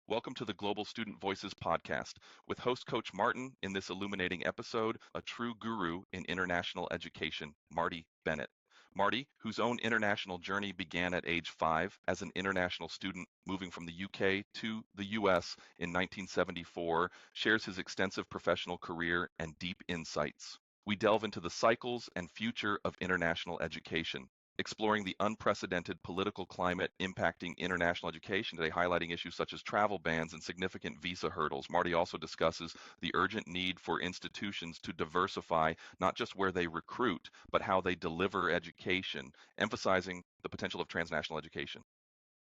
Welcome to the Global Student Voices podcast with host Coach Martin in this illuminating episode, a true guru in international education, Marty Bennett. Marty, whose own international journey began at age 5 as an international student moving from the UK to the US in 1974, shares his extensive professional career and deep insights. We delve into the cycles and future of international education, exploring the unprecedented political climate impacting international education today, highlighting issues such as travel bans and significant visa hurdles. Marty also discusses the urgent need for institutions to diversify not just where they recruit, but how they deliver education, emphasizing the potential of transnational education.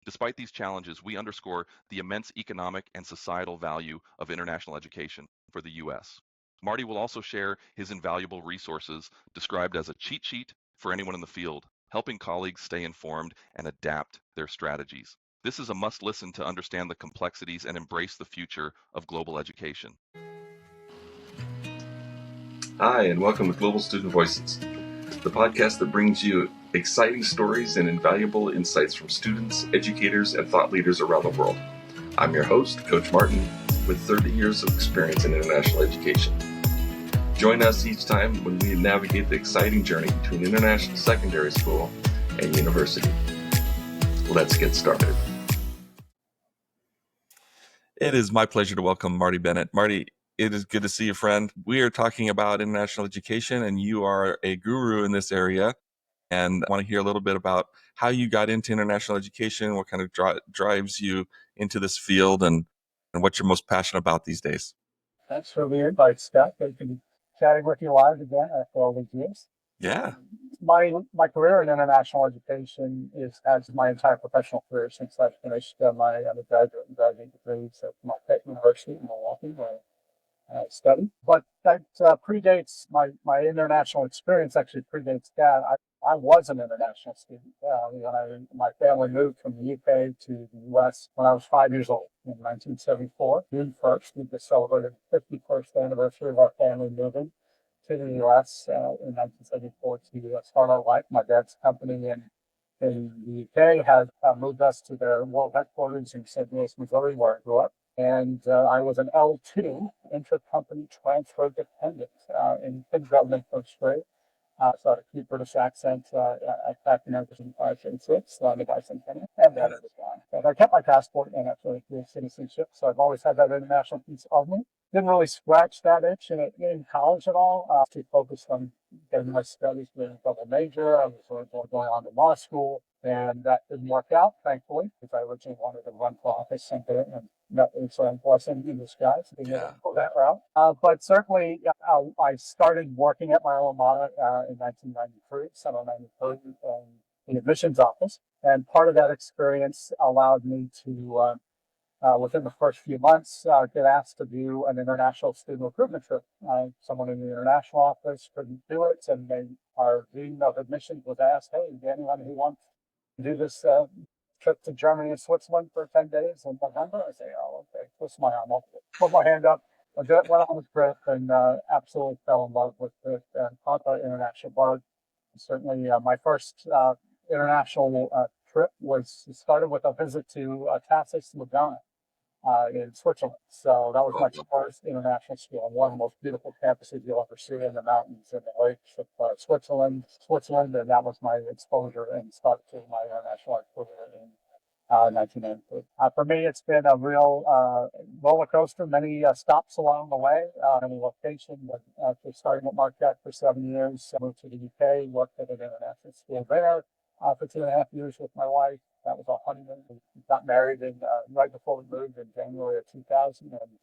Despite these challenges, we underscore the immense economic and societal value of international education for the U.S. Marty will also share his invaluable resources described as a cheat sheet for anyone in the field, helping colleagues stay informed and adapt their strategies. This is a must listen to understand the complexities and embrace the future of global education. Hi, and welcome to Global Student Voices, the podcast that brings you exciting stories and invaluable insights from students, educators, and thought leaders around the world. I'm your host, Coach Martin, with 30 years of experience in international education. Join us each time when we navigate the exciting journey between international secondary school and university. Let's get started. It is my pleasure to welcome Marty Bennett. Marty, it is good to see you, friend. We are talking about international education, and you are a guru in this area. And I want to hear a little bit about how you got into international education, what kind of drives you into this field, and what you're most passionate about these days. Thanks for the invite, Scott. Good to be chatting with you live again after all these years. Yeah. My career in international education has my entire professional career since I finished my undergraduate and graduate degrees at Marquette University in Milwaukee, where I studied. But that predates my international experience. Actually, predates that. I was an international student. My family moved from the UK to the US when I was 5 years old in 1974. June 1st, we just celebrated the 51st anniversary of our family moving to the US in 1974 to start our life. My dad's company in the UK had moved us to their world headquarters in St. Louis, Missouri, where I grew up. And I was an L2, intercompany transfer dependent in kindergarten first grade. So I had a cute British accent. I back in 1956, the bicentennial, and then it was gone. But I kept my passport and actually dual citizenship, so I've always had that international piece of me. Didn't really scratch that itch in college at all. Too focused on getting my studies, being a double major. I was going on to law school, and that didn't work out, thankfully, because I originally wanted to run for office someday, and that was a blessing in disguise, being able to go that route. But certainly, I started working at my alma mater in 1993, summer 93, in the admissions office. And part of that experience allowed me to, within the first few months, get asked to do an international student recruitment trip. Someone in the international office couldn't do it, and our dean of admissions was asked, "Hey, is there anyone who wants to do this trip to Germany and Switzerland for 10 days in November?" I say, "Oh, okay." Twist my arm, I'll put my hand up. I went on the trip and absolutely fell in love with it and caught the international bug. Certainly, my first international trip started with a visit to Tassis, Lugano, in Switzerland. So that was my first international school, and one of the most beautiful campuses you'll ever see in the mountains and the lakes of Switzerland, and that was my exposure and start to my international career in 1993. For me, it's been a real roller coaster, many stops along the way, many locations. After starting at Marquette for 7 years, I moved to the UK, worked at an international school there for 2.5 years with my wife. That was our honeymoon. We got married right before we moved in January of 2000. And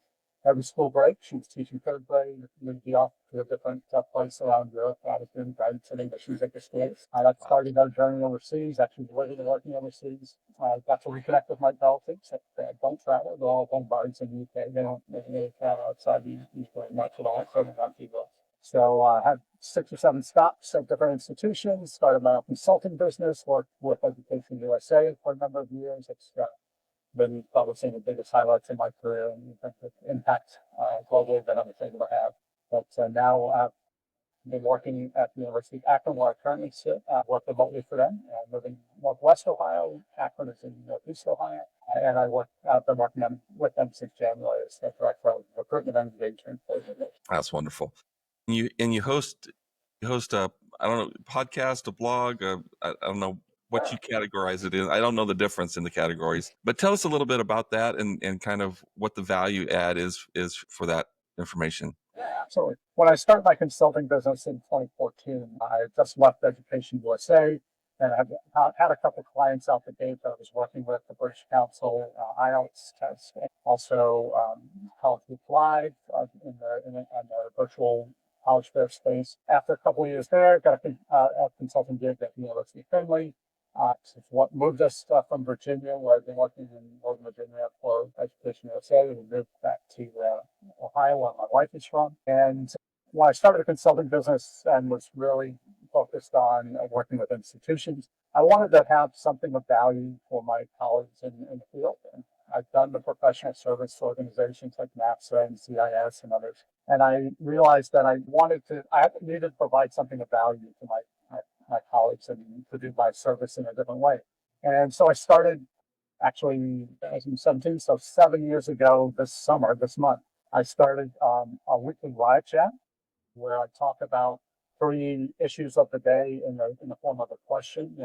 every school break, she was teaching third grade, moved me off to a different place around Europe. I was doing guidance in English music schools. I got started our journey overseas, actually living and working overseas. I got to reconnect with my relatives that don't travel. They're all bombards in the UK. They don't really travel outside the UK very much at all. So I had 6 or 7 stops at different institutions, started my own consulting business, worked with Education USA for a number of years. It's been probably some of the biggest highlights in my career and impact globally that I'm able to have. But now been working at the University of Akron, where I currently sit, work remotely for them. I live in Northwest Ohio. Akron is in Northeast Ohio. And I work been working with them since January as the director of recruitment and engagement. That's wonderful. You host a, I don't know, podcast, a blog, I don't know what you categorize it in. I don't know the difference in the categories, but tell us a little bit about that and kind of what the value add is for that information. Yeah, absolutely. When I started my consulting business in 2014, I just left Education USA, and I've had a couple of clients out the gate that I was working with, the British Council, IELTS test, and also College Week Live in the virtual college fair space. After a couple of years there, got a consulting gig at the University of Finley. It's what moved us from Virginia, where I've been working in Northern Virginia for Education USA. We moved back to Ohio, where my wife is from. And when I started a consulting business and was really focused on working with institutions, I wanted to have something of value for my colleagues in the field. And I've done the professional service organizations like NAPSA and CIS and others. And I realized that I needed to provide something of value to my colleagues and to do my service in a different way. And so I started actually in 2017, so 7 years ago this month, I started a weekly live chat where I talk about 3 issues of the day in the form of a question.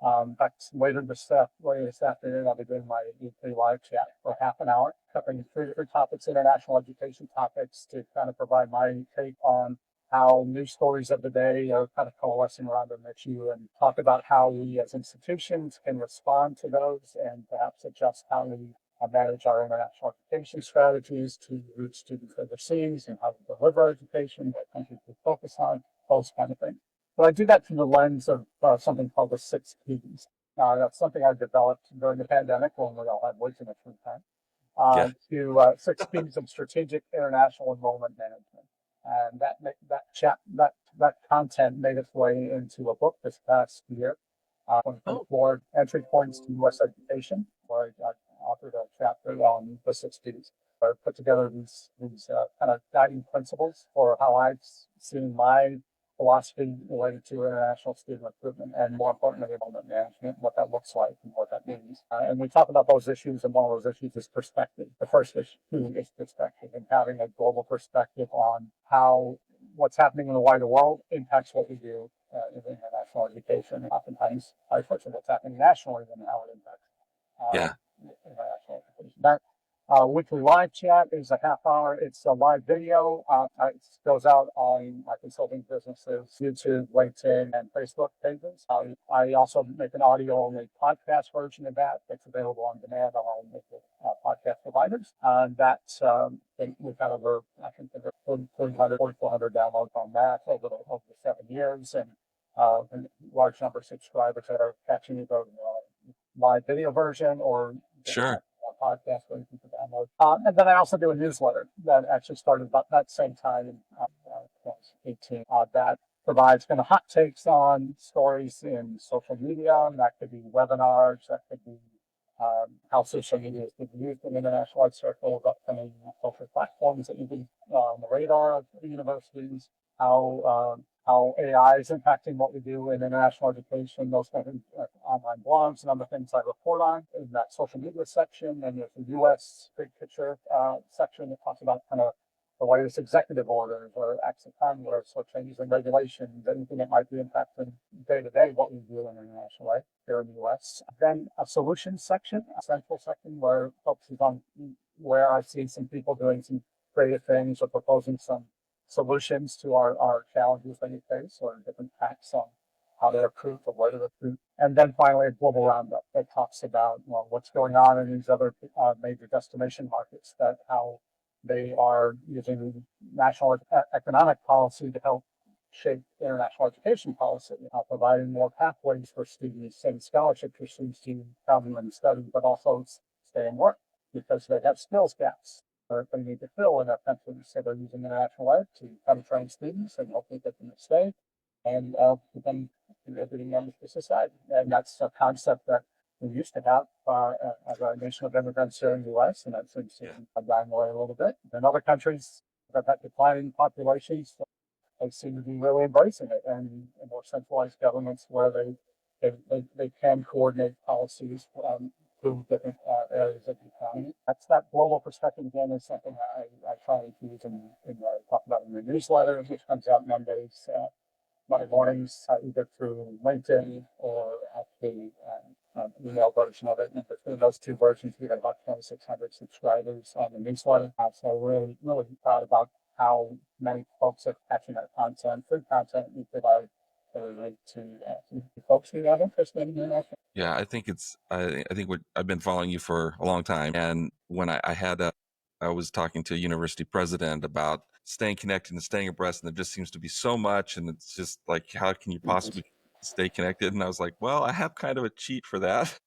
In fact, later this afternoon, I'll be doing my weekly live chat for half an hour, covering 3 different topics, international education topics, to kind of provide my take on how news stories of the day are kind of coalescing around an issue, and talk about how we as institutions can respond to those and perhaps adjust how we manage our international education strategies to root students overseas and how to deliver education, what countries we focus on, those kind of things. So I do that through the lens of something called the 6 Ps. That's something I developed during the pandemic when we all had way too much free time. To 6 Ps of strategic international enrollment management. And that content made its way into a book this past year, 24 Entry Points to U.S. Education, where I authored a chapter on the 6 Ps. I put together these kind of guiding principles for how I've seen my philosophy related to international student recruitment, and more importantly, enrollment management, what that looks like and what that means. And we talk about those issues, and one of those issues is perspective. The first issue is perspective, and having a global perspective on how what's happening in the wider world impacts what we do in international education. Oftentimes, vice versa, what's happening nationally and how it impacts international education. That weekly live chat is a half hour. It's a live video. It goes out on my consulting businesses, YouTube, LinkedIn, and Facebook pages. I also make an audio-only podcast version of that that's available on demand on all major podcast providers. We've had over, I think, 300, 4,400 downloads on that over the 7 years, and a large number of subscribers that are catching either live video version or podcast where you can download. And then I also do a newsletter that actually started about that same time in 2018 that provides kind of hot takes on stories in social media. And that could be webinars, that could be how social media is being used in international ed circles, upcoming social platforms that you can on the radar of the universities, how AI is impacting what we do in international education, those kind of online blogs and other things I report on in that social media section. And there's a U.S. big picture section that talks about kind of the latest executive orders or acts of Congress or changes in regulations, anything that might be impacting day-to-day what we do in international ed here in the U.S. Then a solutions section, a central section where it focuses on where I see some people doing some creative things or proposing some solutions to our challenges that we face, or different hacks on how to recruit or where to recruit. And then finally, a global roundup that talks about what's going on in these other major destination markets, that how they are using national economic policy to help shape international education policy, providing more pathways for students and scholarships for students to come and study, but also stay and work because they have skills gaps they need to fill in their countries. So they're using international ed to come train students and hopefully get them to stay and get them contributing members to society. And that's a concept that we used to have as a nation of immigrants here in the U.S., and that seems to have gone away a little bit. In other countries that have declining populations, they seem to be really embracing it, and more centralized governments where they can coordinate policies through different areas of the economy. That global perspective again is something I try to use and talk about in the newsletter, which comes out Mondays. Monday mornings, either through LinkedIn or actually email version of it. And between those two versions, we got about 2,600 subscribers on the newsletter. So really, really proud about how many folks are catching that content. Free content we provide to folks who have interest in international. Yeah, I think I've been following you for a long time, and when I was talking to a university president about staying connected and staying abreast, and there just seems to be so much, and it's just like, how can you possibly stay connected? And I was like, well, I have kind of a cheat for that.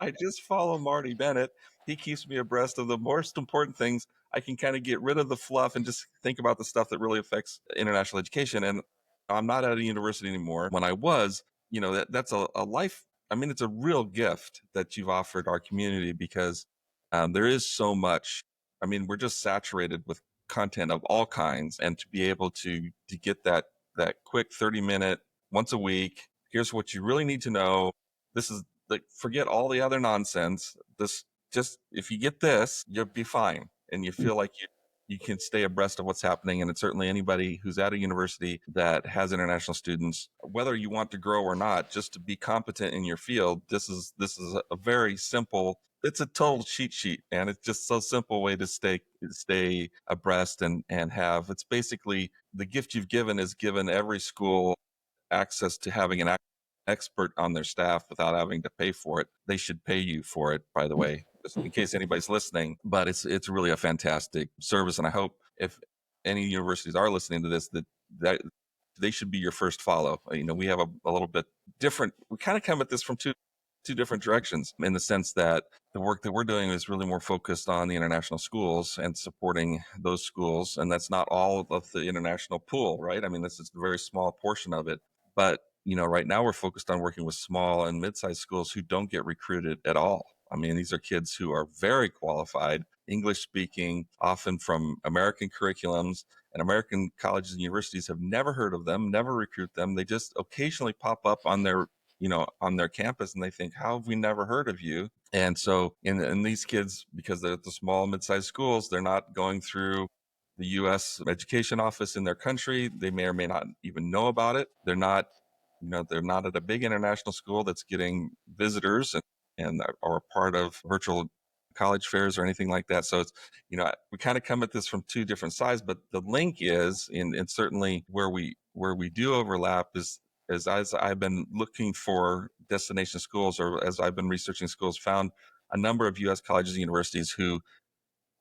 I just follow Marty Bennett. He keeps me abreast of the most important things. I can kind of get rid of the fluff and just think about the stuff that really affects international education. And I'm not at a university anymore. When I was, that's a life. I mean, it's a real gift that you've offered our community because there is so much. I mean, we're just saturated with content of all kinds, and to be able to get that quick 30-minute once a week. Here's what you really need to know. This is forget all the other nonsense. Just if you get this, you'll be fine, and you feel like you can stay abreast of what's happening. And it's certainly anybody who's at a university that has international students, whether you want to grow or not, just to be competent in your field. This is a very simple. It's a total cheat sheet, and it's just so simple way to stay abreast and have. It's basically the gift you've given is given every school access to having an expert on their staff without having to pay for it. They should pay you for it, by the way, just in case anybody's listening. But it's really a fantastic service, and I hope if any universities are listening to this, that they should be your first follow. We have a little bit different. We kind of come at this from two different directions, in the sense that the work that we're doing is really more focused on the international schools and supporting those schools, and that's not all of the international pool, right? I mean, this is a very small portion of it, but right now we're focused on working with small and mid-sized schools who don't get recruited at all. I mean, these are kids who are very qualified, English speaking, often from American curriculums, and American colleges and universities have never heard of them, never recruit them. They just occasionally pop up on their campus, and they think, how have we never heard of you? And so in these kids, because they're at the small, mid-sized schools, they're not going through the U.S. education office in their country. They may or may not even know about it. They're not at a big international school that's getting visitors and are a part of virtual college fairs or anything like that. So it's, we kind of come at this from two different sides, but the link is, and certainly where we do overlap is as I've been looking for destination schools, or as I've been researching schools, found a number of U.S. colleges and universities who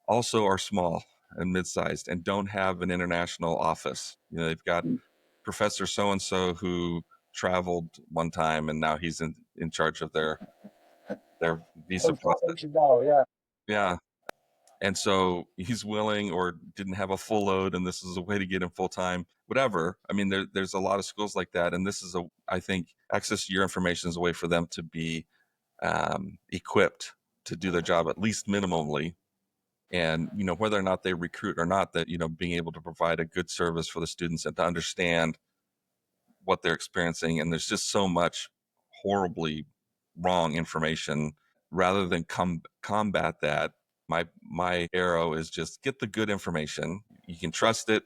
also are small and mid-sized and don't have an international office. They've got Professor so-and-so who traveled one time, and now he's in charge of their visa process. Yeah. And so he's willing, or didn't have a full load, and this is a way to get him full time, whatever. I mean, there's a lot of schools like that. And this is I think access to your information is a way for them to be equipped to do their job, at least minimally. And, whether or not they recruit or not, that, being able to provide a good service for the students and to understand what they're experiencing. And there's just so much horribly wrong information. Rather than combat that, my arrow is just get the good information. You can trust it.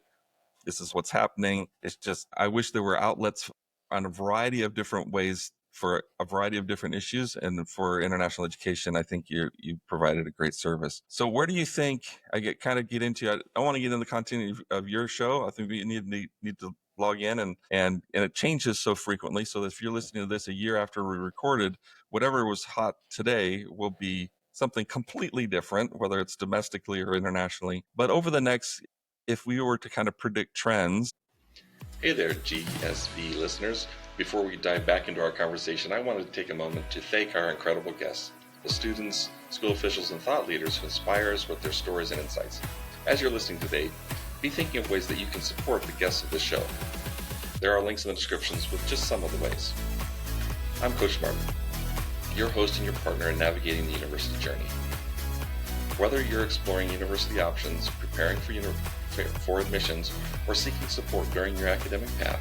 This is what's happening. It's just, I wish there were outlets on a variety of different ways for a variety of different issues. And for international education, I think you provided a great service. So where do you think I get into? I want to get into the content of your show. I think we need to log in, and it changes so frequently. So if you're listening to this a year after we recorded, whatever was hot today will be something completely different, whether it's domestically or internationally. But over the next, if we were to kind of predict trends. Hey there, GSV listeners. Before we dive back into our conversation, I wanted to take a moment to thank our incredible guests, the students, school officials, and thought leaders who inspire us with their stories and insights. As you're listening today, be thinking of ways that you can support the guests of this show. There are links in the descriptions with just some of the ways. I'm Coach Martin, your host and your partner in navigating the university journey. Whether you're exploring university options, preparing for for admissions or seeking support during your academic path,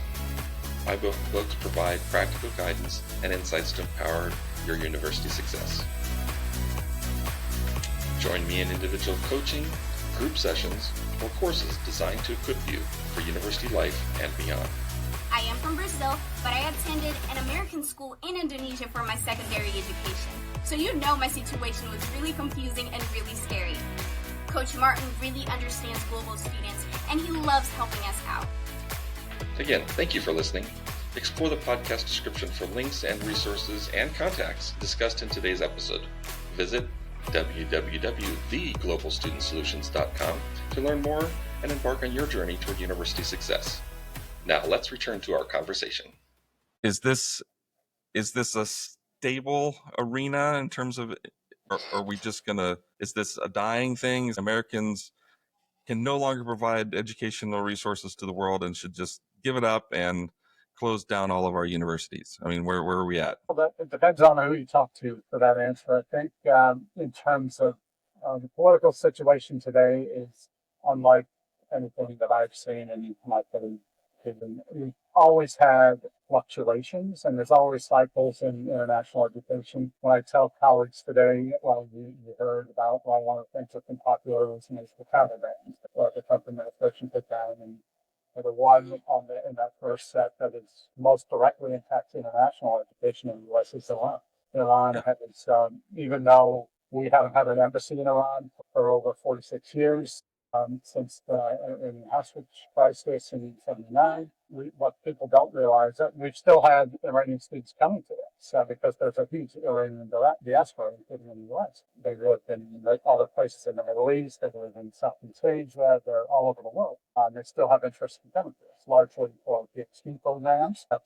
my books provide practical guidance and insights to empower your university success. Join me in individual coaching, group sessions, or courses designed to equip you for university life and beyond. I am from Brazil, but I attended an American school in Indonesia for my secondary education. So you know my situation was really confusing and really scary. Coach Martin really understands global students, and he loves helping us out. Again, thank you for listening. Explore the podcast description for links and resources and contacts discussed in today's episode. Visit www.theglobalstudentsolutions.com to learn more and embark on your journey toward university success. Now, let's return to our conversation. Is this a stable arena in terms of, or are we just gonna? Is this a dying thing? Americans can no longer provide educational resources to the world and should just give it up and close down all of our universities? I mean, where are we at? Well, it depends on who you talk to for that answer. I think in terms of the political situation today is unlike anything that I've seen in my career. We've always had fluctuations, and there's always cycles in international education. When I tell colleagues today, well, you heard about one of the things that's been popular is the travel bans that the Trump administration put down, and the one in that first set that is most directly impacts international education in the U.S. is Iran. Iran has, even though we haven't had an embassy in Iran for over 46 years, since the hostage crisis in '79, what people don't realize that we've still had Iranian students coming to us because there's a huge Iranian diaspora, including in the U.S. They live in other places in the Middle East, they live in Southeast Asia, they're all over the world. They still have interest in coming to us, largely for PhD programs. But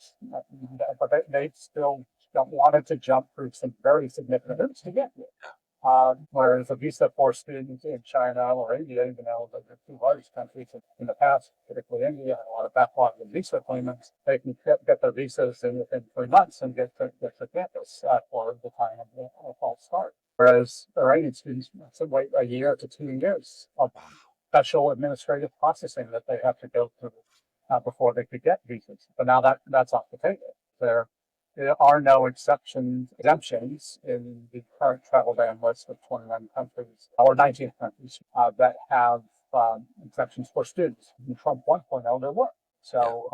they still wanted to jump through some very significant hoops to get here. Whereas a visa for students in China or India, even though the two largest countries in the past, particularly India, had a lot of backlog of visa claimants, they can get their visas within 3 months and get to campus for the time of the fall start. Whereas Iranian students have to wait a year to 2 years of special administrative processing that they have to go through before they could get visas. But now that's off the table. There are no exemptions in the current travel ban list of 29 countries, or 19 countries, that have exemptions for students. In Trump 1.0, there were. So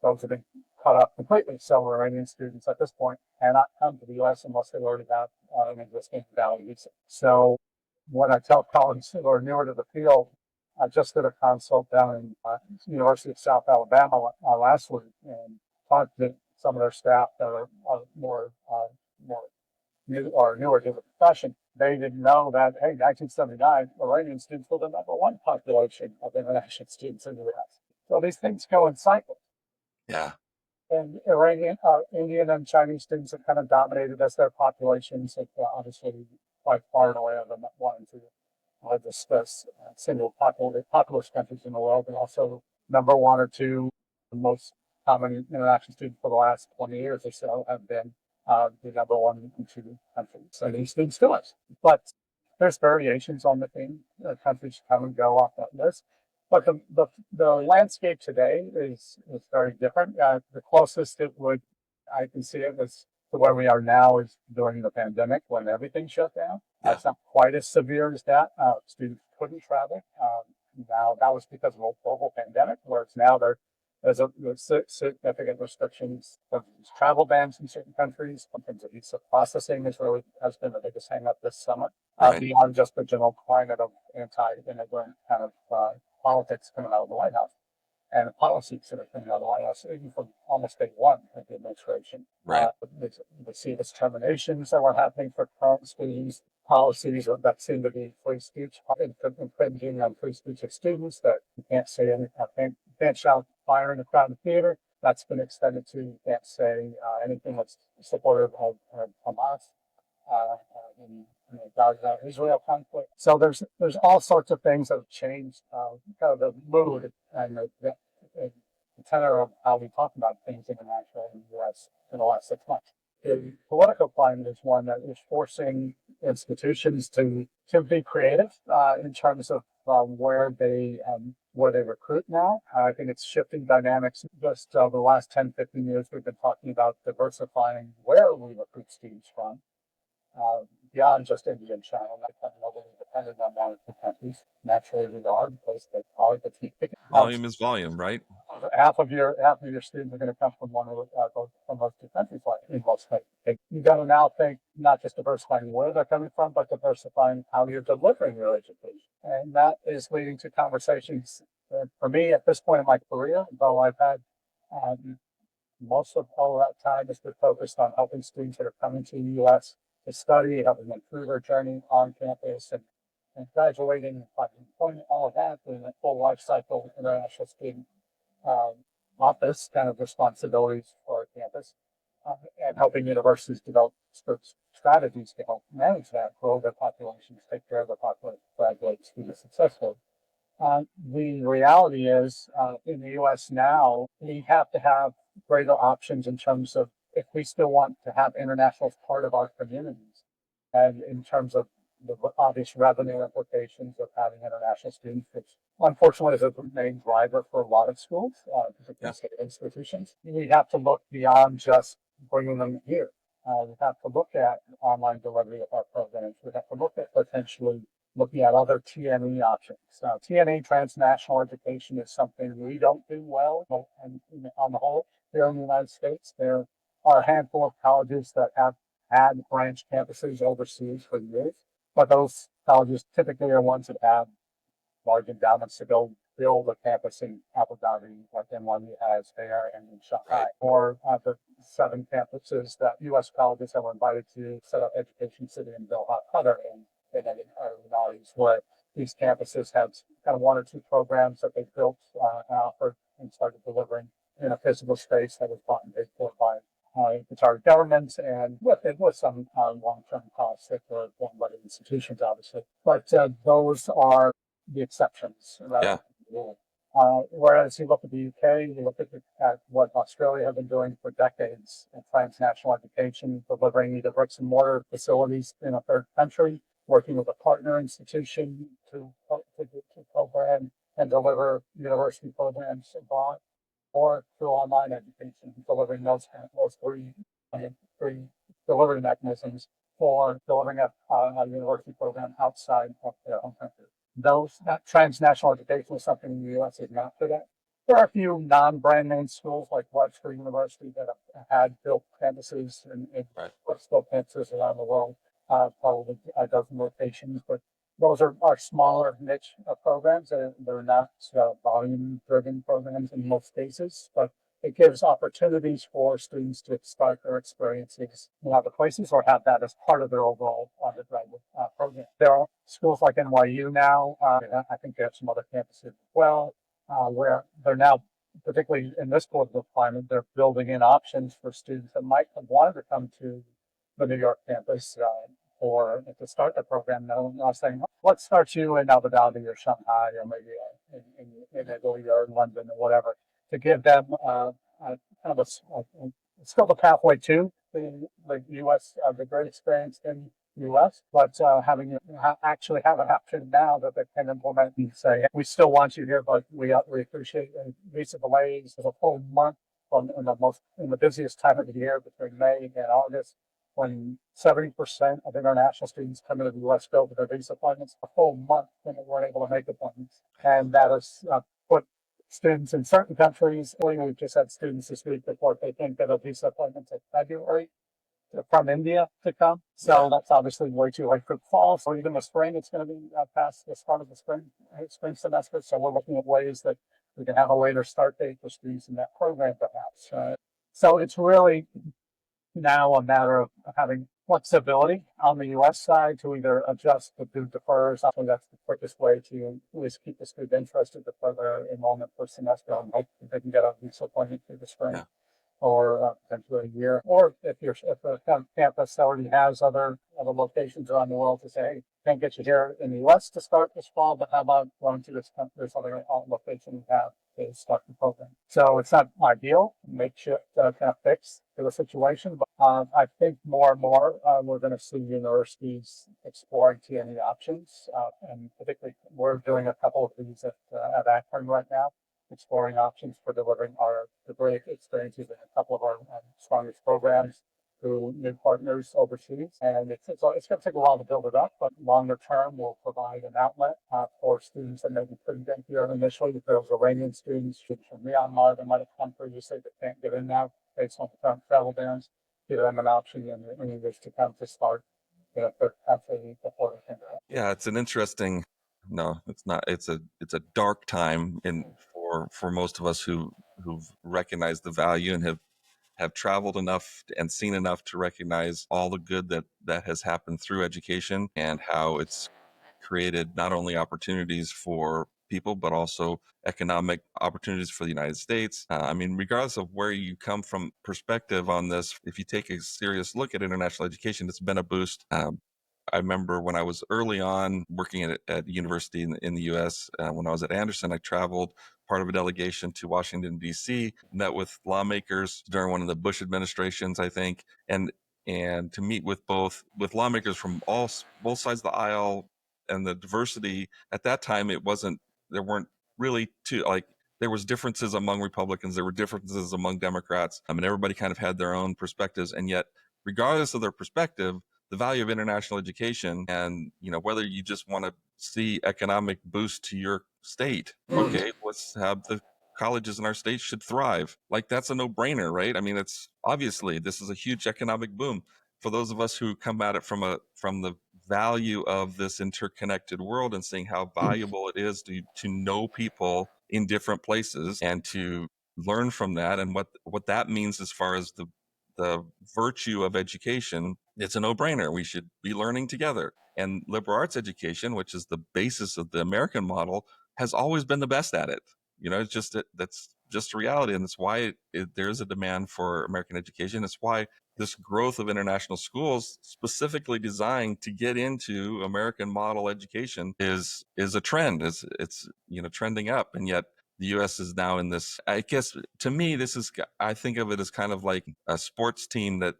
those have been cut off completely. So Iranian students at this point cannot come to the U.S. unless they already have an existing valid visa. So when I tell colleagues who are newer to the field, I just did a consult down in University of South Alabama last week and talked to some of their staff that are more new or newer to the profession. They didn't know that, hey, 1979, Iranian students were the number one population of international students in the U.S. So these things go in cycles. Yeah. And Indian and Chinese students have kind of dominated as their populations, obviously quite far and away of them wanting to discuss single populous countries in the world, and also number one or two most common international students for the last 20 years or so have been the number one and two countries. So these students to us. But there's variations on the thing. Countries come and go off that list. But the landscape today is very different. The closest I can see it was to where we are now is during the pandemic when everything shut down. It's not quite as severe as that. Students couldn't travel. Now that was because of a global pandemic, whereas now there's significant restrictions. There's travel bans in certain countries. In terms of visa processing has been the biggest hang up this summer. Beyond just the general climate of anti-immigrant kind of politics coming out of the White House and the policies that are coming out of the White House, even from almost day one of the administration. Right. We see the terminations that were happening for current students, policies that seem to be free speech, infringing on free speech of students, that you can't say anything, can't shout fire in a crowded theater. That's been extended to you can't say anything that's supportive of Hamas in the Gaza-Israel conflict. So there's all sorts of things that have changed kind of the mood and the tenor of how we talk about things internationally in the U.S. in the last 6 months. The political climate is one that is forcing institutions to be creative in terms of where they recruit now. I think it's shifting dynamics. Just over the last 10, 15 years, we've been talking about diversifying where we recruit students from, beyond just India and China, not becoming overly dependent on one or two countries. Naturally, we are, because they are the key. Volume is volume, right? Half of your students are going to come from from those two countries, like in most cases. You got to now think not just diversifying where they're coming from, but diversifying how you're delivering your education, and that is leading to conversations. For me, at this point in my career, though I've had most of all that time has been focused on helping students that are coming to the U.S. to study, helping them through their journey on campus, and graduating, finding employment, all of that, doing a full life cycle international student office kind of responsibilities for our campus, and helping universities develop strategies to help manage that, grow their populations, take care of their population, graduate students successfully. The reality is, in the U.S. now, we have to have greater options in terms of if we still want to have international as part of our communities, and in terms of the obvious revenue implications of having international students, which unfortunately is the main driver for a lot of schools, particularly state institutions. We have to look beyond just bringing them here. We have to look at online delivery of our programs. We have to look at potentially looking at other TNE options. TNE, transnational education, is something we don't do well, and on the whole, here in the United States, there are a handful of colleges that have had branch campuses overseas for years. But those colleges typically are ones that have large endowments to build a campus in Abu Dhabi, like NYU has there, and in Shanghai, or the 7 campuses that U.S. colleges have invited to set up Education City in Doha, Qatar, and where these campuses have kind of 1 or 2 programs that they built and offered and started delivering in a physical space that was bought and paid for by Qatari government, and with some long-term costs that were borne by the institutions, obviously. But those are the exceptions. Yeah. Whereas you look at the UK, you look at what Australia have been doing for decades in transnational education, delivering either bricks and mortar facilities in a third country, working with a partner institution to program and deliver university programs abroad, or through online education, delivering those 3 delivery mechanisms for delivering a university program outside of their home country. That transnational education is something the U.S. is not good at. There are a few non-brand name schools like Webster University that have had built campuses and built campuses around the world, probably a dozen locations, but those are smaller niche programs. They're not volume-driven programs in most cases, but it gives opportunities for students to start their experiences in other places or have that as part of their overall undergraduate program. There are schools like NYU now. I think they have some other campuses as well, where they're now, particularly in this political climate, they're building in options for students that might have wanted to come to the New York campus or to start the program. Now, I was saying, let's start you in Abu Dhabi or Shanghai or maybe in Italy or London or whatever, to give them still the pathway to the U.S., the great experience in the U.S., but actually have an option now that they can implement and say, we still want you here, but we appreciate visa delays. There's a full month in the busiest time of the year between May and August, when 70% of international students come into the U.S. go to their visa appointments, a full month when they weren't able to make appointments. And that has put students in certain countries, we've just had students this week report they think that a visa appointment in February from India to come. So that's obviously way too late for the fall. So even the spring, it's going to be past the start of the spring semester. So we're looking at ways that we can have a later start date for students in that program, perhaps. So it's really now a matter of having flexibility on the U.S. side to either adjust to do defers. I think that's the quickest way to at least keep the student interested, defer their enrollment for semester, and hope they can get a visa appointment through the spring. or potentially a year. Or if a campus already has other locations around the world to say, hey, can't get you here in the U.S. to start this fall, but how about going to this other location we have to start the program? So it's not ideal, makeshift kind of fix to the situation, but I think more and more we're going to see universities exploring T&E options, and particularly we're doing a couple of these at Akron right now, exploring options for delivering our degree experiences in a couple of our strongest programs through new partners overseas. And it's going to take a while to build it up, but longer term, we'll provide an outlet for students that maybe couldn't get here initially. If there was Iranian students from Myanmar that might have come previously that can't get in now based on the current travel bans, give them an option in English to come to start country before they can. Yeah, it's an interesting. No, it's not. It's a dark time for most of us who've recognized the value and have traveled enough and seen enough to recognize all the good that has happened through education and how it's created not only opportunities for people, but also economic opportunities for the United States. I mean, regardless of where you come from perspective on this, if you take a serious look at international education, it's been a boost. I remember when I was early on working at university in the U.S., when I was at Anderson, I traveled part of a delegation to Washington, D.C., met with lawmakers during one of the Bush administrations, I think, and to meet with lawmakers from both sides of the aisle. And the diversity at that time, there weren't really there was differences among Republicans, there were differences among Democrats, and everybody kind of had their own perspectives. And yet, regardless of their perspective, the value of international education and, whether you just want to see economic boost to your state, okay, let's have the colleges in our state should thrive. Like, that's a no-brainer, right? I mean, it's obviously this is a huge economic boom. For those of us who come at it from the value of this interconnected world and seeing how valuable it is to know people in different places and to learn from that and what that means as far as the virtue of education, it's a no-brainer. We should be learning together. And liberal arts education, which is the basis of the American model, has always been the best at it. It's just that's just reality, and it's why there is a demand for American education. It's why this growth of international schools, specifically designed to get into American model education, is a trend. It's trending up, and yet the U.S. is now in this. I guess to me, I think of it as kind of like a sports team that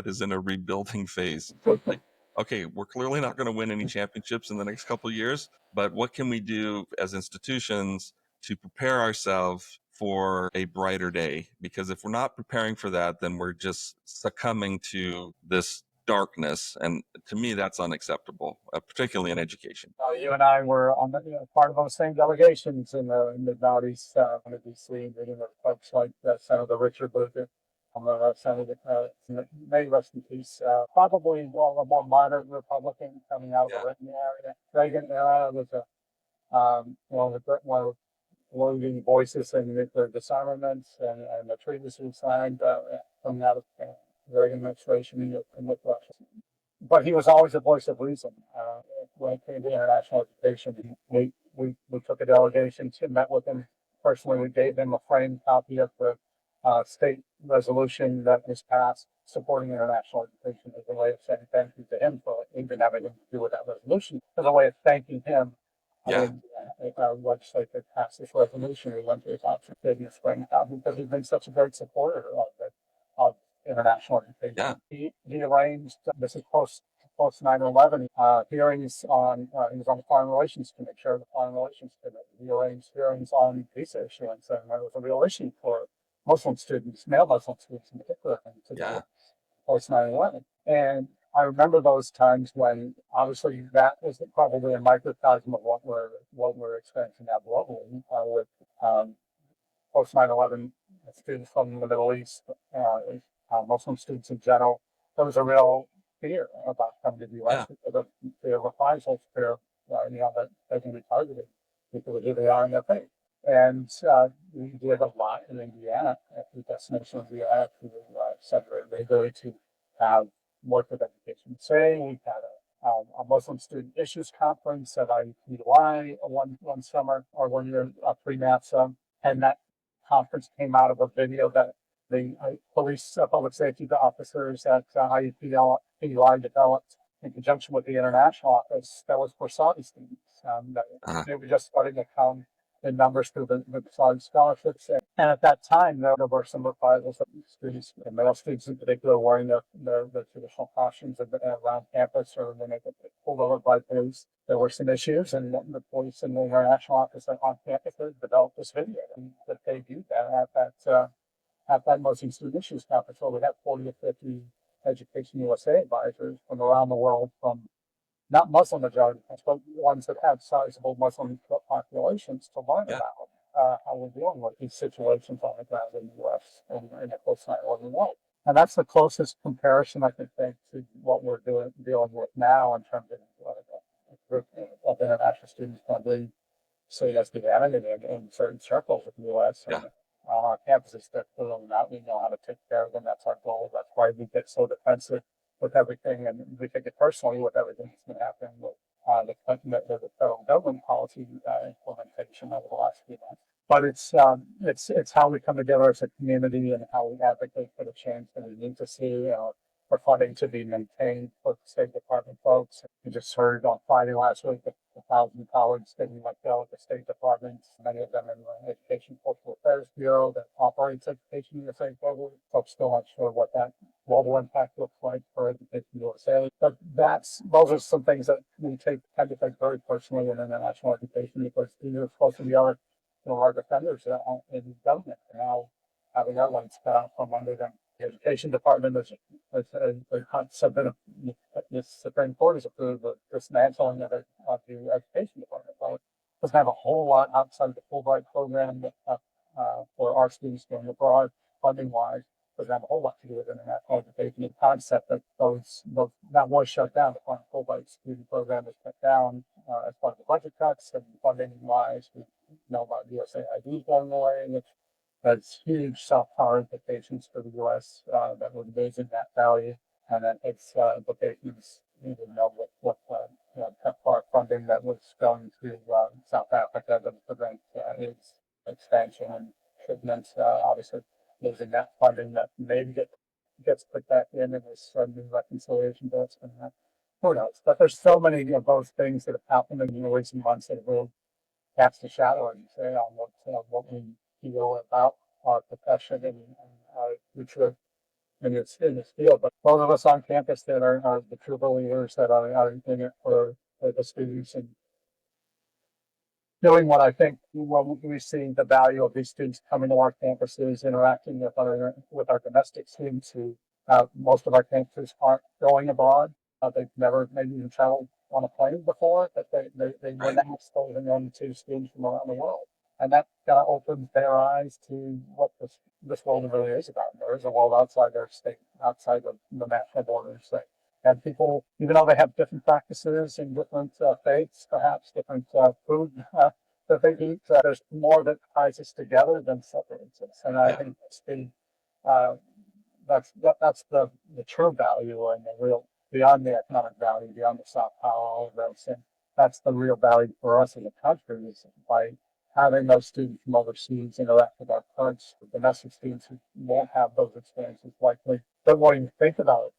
is in a rebuilding phase. Like, okay, we're clearly not going to win any championships in the next couple of years, but what can we do as institutions to prepare ourselves for a brighter day? Because if we're not preparing for that, then we're just succumbing to this darkness. And to me, that's unacceptable, particularly in education. You and I were on part of those same delegations in the mid-90s, in D.C., meeting with folks like Senator Richard Lugar, Senator, may rest in peace, probably a more moderate Republican coming out of the Reagan area. Reagan era was one of the leading voices in nuclear disarmament and the treaties we signed coming out of the Reagan administration with Russia. But he was always a voice of reason. When it came to international education, we took a delegation to met with him personally. We gave him a framed copy of the state resolution that was passed supporting international education as a way of saying thank you to him for even having to do with that resolution, as a way of thanking him. Our legislature passed this resolution. We went to his option in the spring because he's been such a great supporter of international education. Yeah. He arranged, this is post 9/11, hearings on, he was on the Foreign Relations Committee, chair of the Foreign Relations Committee. He arranged hearings on visa issuance, and it was a real issue for Muslim students, male Muslim students in particular, post 9/11. And I remember those times when, obviously, that was probably a microcosm of what we're experiencing now globally with post 9/11 students from the Middle East, Muslim students in general. There was a real fear about coming to the U.S. because of fear of reprisals, fear that they can be targeted because of who they are in their faith. And we did a lot in Indiana, at the destination of Indiana, to separate the ability to have work with education. Say we had a Muslim Student Issues Conference at IUPUI one summer or 1 year pre-NAFSA, and that conference came out of a video that The police public safety officers that IUPUI developed in conjunction with the international office, that was for Saudi students. They were just starting to come in numbers through the Saudi scholarships. And at that time, there were some reprisals of students, and male students in particular, wearing their traditional costumes around campus, or when they get pulled over by police. There were some issues, and the police and the international office on campus developed this video, and that they viewed that at that Muslim Student Issues Conference, where we had 40 or 50 Education USA advisors from around the world, from not Muslim majority, but ones that have sizable Muslim populations, to learn about how we're dealing with these situations on the ground in the U.S. and in the close 9/11 world. And that's the closest comparison I can think to what we're dealing with now in terms of international students probably seen as the enemy in certain circles of the U.S. Yeah. And on our campuses, they're clearly not. We know how to take care of them. That's our goal. That's why we get so defensive with everything, and we take it personally with everything that's been happening with the federal government policy implementation over the last few months. But it's how we come together as a community and how we advocate for the change that we need to see. For funding to be maintained for the State Department folks. We just heard on Friday last week that 1,000 colleagues didn't let go at the State Department, many of them in the Education Cultural Affairs Bureau that operates Education USA globally. Folks still not sure what that global impact looks like for Education USA. But those are some things that we tend to take very personally in international education, because these are supposed to be our defenders in government, and now having their legs cut out from under them. The Education Department the Supreme Court has approved the dismantling of the Education Department. So it doesn't have a whole lot outside the Fulbright program for our students going abroad, funding-wise. Doesn't have a whole lot to do with international education. The concept that that was shut down, the Fulbright student program is shut down as part of the budget cuts, and funding-wise, we know about USAID going away, which has huge self-power implications for the U.S. That would raising that value, and then its implications. You know what PEPFAR funding that was going to South Africa to prevent its expansion and shipments. Obviously, losing that funding that maybe gets put back in this new reconciliation bill. Who knows? But there's so many of those things that have happened in the recent months that will cast a shadow and say on what we feel about our profession and our future in this field. But those of us on campus that are the true believers that are in it for the students and doing what I think when we see the value of these students coming to our campuses, interacting with our domestic students who most of our campuses aren't going abroad. They've never maybe even traveled on a plane before, that they were not exposing them to students from around the world. And that kind of opens their eyes to what this world really is about. There is a world outside their state, outside the national borders. And people, even though they have different practices and different faiths, perhaps different food that they eat, there's more that ties us together than separates us. And I think that's the true value and the real, beyond the economic value, beyond the soft power, all of those. And that's the real value for us as a country, is by having those students from overseas interact with our current domestic students who won't have those experiences likely. But won't even think about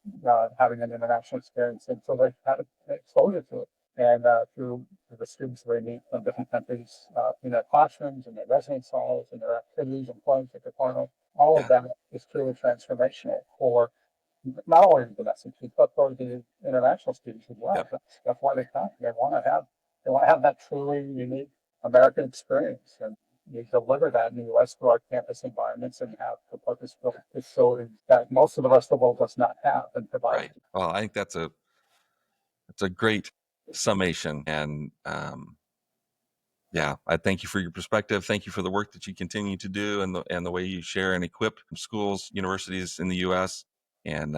having an international experience until they've had exposure to it. And through the students they meet from different countries in their classrooms, in their residence halls, in their activities and clubs at the corner, all of that is truly transformational for not only the domestic students, but for the international students as well. Yep. That's why they come. They want to have that truly unique American experience, and we deliver that in the U.S. through our campus environments and have the purpose-built facilities that most of the rest of the world does not have and provide. Right. Well, I think that's a great summation, and I thank you for your perspective. Thank you for the work that you continue to do and the way you share and equip schools, universities in the U.S. And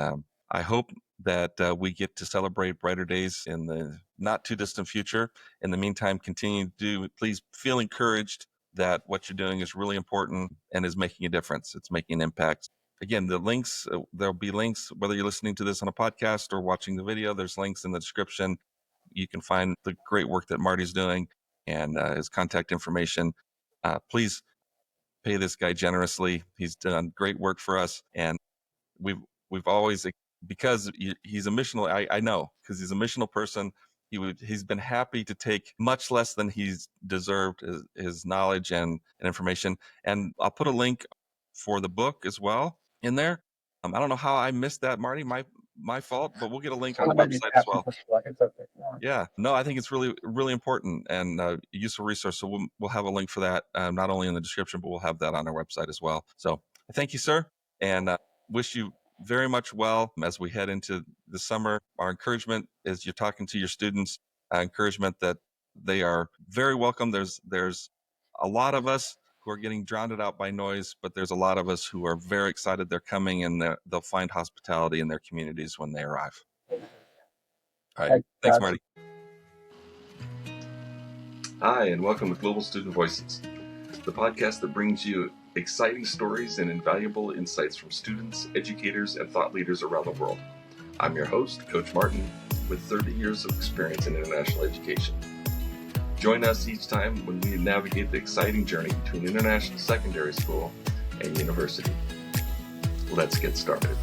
I hope that we get to celebrate brighter days in the not too distant future. In the meantime, continue to do. Please feel encouraged that what you're doing is really important and is making a difference. It's making an impact. Again, the links, there'll be links, whether you're listening to this on a podcast or watching the video, there's links in the description. You can find the great work that Marty's doing and his contact information. Please pay this guy generously. He's done great work for us, and we've always, because he's a missional. I know, because he's a missional person. He's been happy to take much less than he's deserved, his knowledge and information. And I'll put a link for the book as well in there. I don't know how I missed that, Marty. My fault, but we'll get a link on the website as well. Yeah, no, I think it's really, really important and a useful resource. So we'll have a link for that, not only in the description, but we'll have that on our website as well. So thank you, sir, and wish you very much well as we head into the summer. Our encouragement is you're talking to your students, encouragement that they are very welcome. There's a lot of us who are getting drowned out by noise, but there's a lot of us who are very excited they're coming, and they'll find hospitality in their communities when they arrive. All right. Thanks, Marty. Hi, and welcome to Global Student Voices, the podcast that brings you exciting stories and invaluable insights from students, educators, and thought leaders around the world. I'm your host, Coach Martin, with 30 years of experience in international education. Join us each time when we navigate the exciting journey between international secondary school and university. Let's get started.